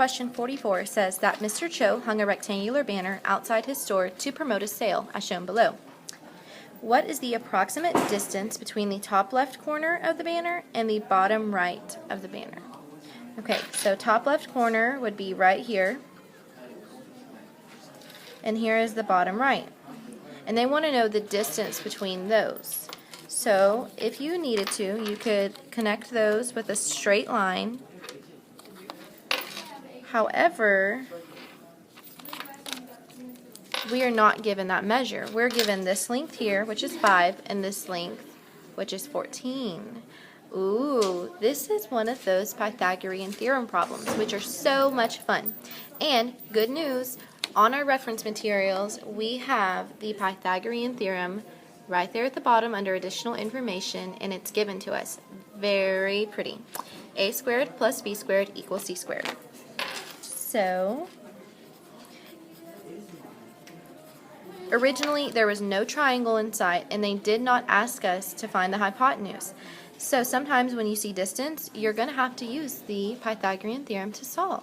question 44 says that Mr. Cho hung a rectangular banner outside his store to promote a sale, as shown below. What is the approximate distance between the top left corner of the banner and the bottom right of the banner? Okay, so top left corner would be right here, and here is the bottom right. And they want to know the distance between those. So if you needed to, you could connect those with a straight line. However, we are not given that measure. We're given this length here, which is 5, and this length, which is 14. Ooh, this is one of those Pythagorean theorem problems, which are so much fun. And good news, on our reference materials, we have the Pythagorean theorem right there at the bottom under additional information, and it's given to us. Very pretty. A squared plus b squared equals c squared. So, originally, there was no triangle in sight, and they did not ask us to find the hypotenuse. So sometimes when you see distance, you're going to have to use the Pythagorean theorem to solve.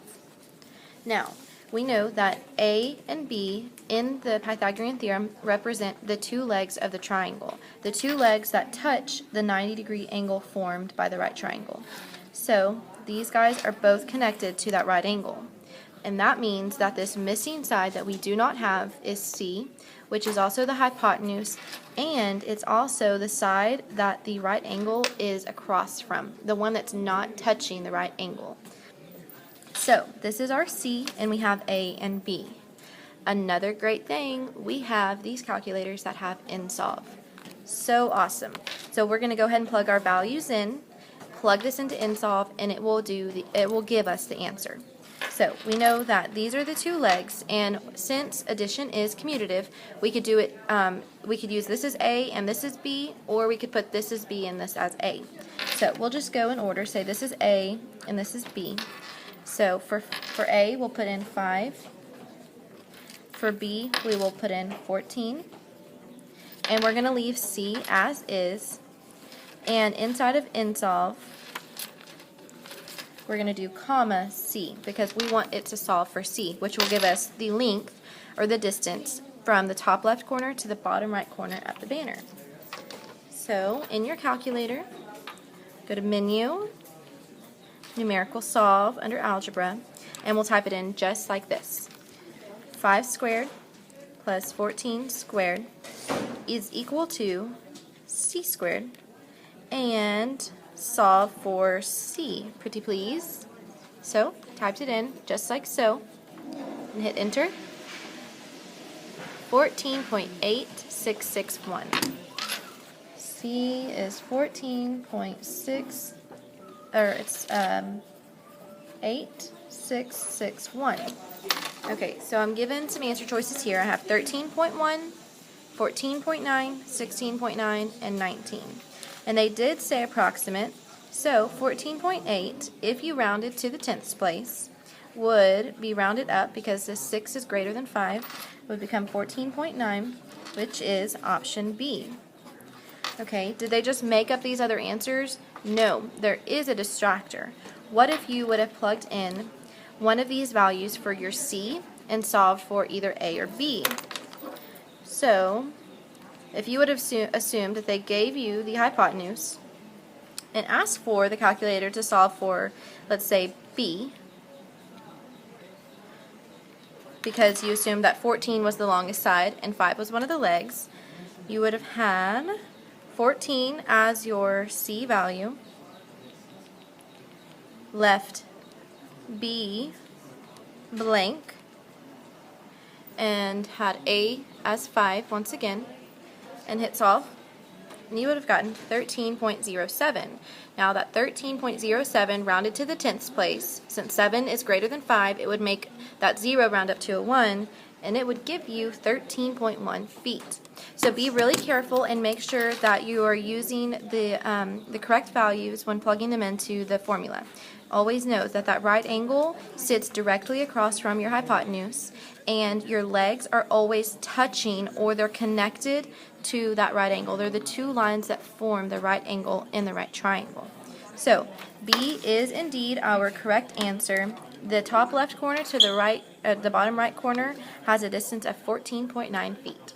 Now, we know that A and B in the Pythagorean theorem represent the two legs of the triangle, the two legs that touch the 90-degree angle formed by the right triangle. So these guys are both connected to that right angle. And that means that this missing side that we do not have is C, which is also the hypotenuse, and it's also the side that the right angle is across from, the one that's not touching the right angle. So this is our C, and we have A and B. Another great thing, we have these calculators that have InSolve. So awesome. So we're going to go ahead and plug our values in, plug this into InSolve, and it will give us the answer. So we know that these are the two legs, and since addition is commutative, we could do it. We could use this as A and this is B, or we could put this as B and this as A. So we'll just go in order. Say this is A and this is B. So for A, we'll put in 5. For B, we will put in 14. And we're going to leave C as is. And inside of InSolve, we're going to do comma C because we want it to solve for C, which will give us the length or the distance from the top left corner to the bottom right corner of the banner. So in your calculator, go to Menu, Numerical Solve under Algebra, and we'll type it in just like this. 5 squared plus 14 squared is equal to C squared, and solve for C, pretty please. So, typed it in just like so, and hit enter. 14.8661. C is 14.6, or it's 8661. Okay, so I'm given some answer choices here. I have 13.1, 14.9, 16.9, and 19. And they did say approximate, so 14.8, if you rounded to the 10th place, would be rounded up because the 6 is greater than 5, would become 14.9, which is option B. Okay, did they just make up these other answers? No, there is a distractor. What if you would have plugged in one of these values for your C and solved for either A or B? So, if you would have assumed that they gave you the hypotenuse and asked for the calculator to solve for, let's say, B, because you assumed that 14 was the longest side and 5 was one of the legs, you would have had 14 as your C value, left B blank, and had A as 5 once again, and hit solve, and you would have gotten 13.07. Now that 13.07 rounded to the 10th place, since 7 is greater than 5, it would make that 0 round up to a 1, and it would give you 13.1 feet. So be really careful and make sure that you are using the correct values when plugging them into the formula. Always note that that right angle sits directly across from your hypotenuse, and your legs are always touching or they're connected to that right angle. They're the two lines that form the right angle in the right triangle. So B is indeed our correct answer, the top left corner to the right, the bottom right corner has a distance of 14.9 feet.